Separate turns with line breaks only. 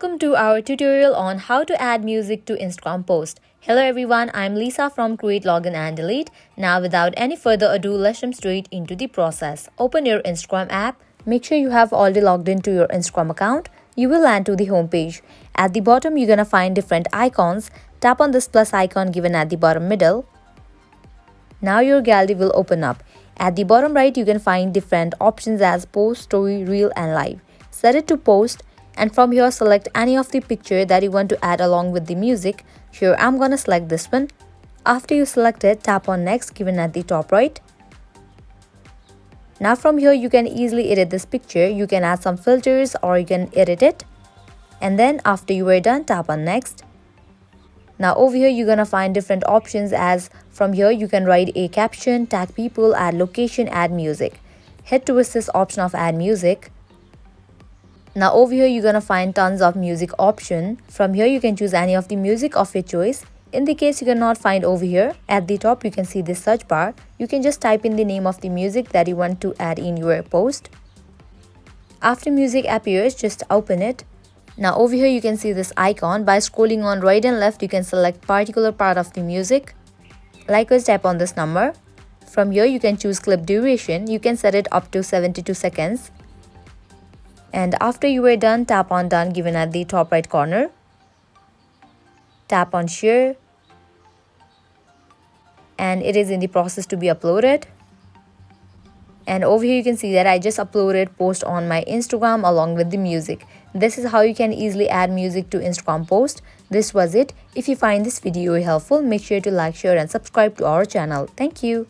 Welcome to our tutorial on how to add music to Instagram post. Hello everyone, I'm Lisa from Create, Login and Delete. Now without any further ado, let's jump straight into the process. Open your Instagram app. Make sure you have already logged into your Instagram account. You will land to the home page. At the bottom, you're gonna find different icons. Tap on this plus icon given at the bottom middle. Now your gallery will open up. At the bottom right, you can find different options as post, story, reel and live. Set it to post. And from here, select any of the picture that you want to add along with the music. Here I'm gonna select this one. After you select it, tap on next given at the top right. Now from here you can easily edit this picture. You can add some filters or you can edit it. And then after you are done, tap on next. Now over here you're gonna find different options as from here you can write a caption, tag people, add location, add music. Hit towards this option of add music. Now over here you're gonna find tons of music option. From here you can choose any of the music of your choice. In the case you cannot find over here, at the top you can see this search bar. You can just type in the name of the music that you want to add in your post. After music appears, just open it. Now over here you can see this icon. By scrolling on right and left, you can select particular part of the music. Likewise, tap on this number. From here you can choose clip duration. You can set it up to 72 seconds. And after you are done, tap on done given at the top right corner. Tap on share. And it is in the process to be uploaded. And over here you can see that I just uploaded post on my Instagram along with the music. This is how you can easily add music to Instagram post. This was it. If you find this video helpful, make sure to like, share and subscribe to our channel. Thank you.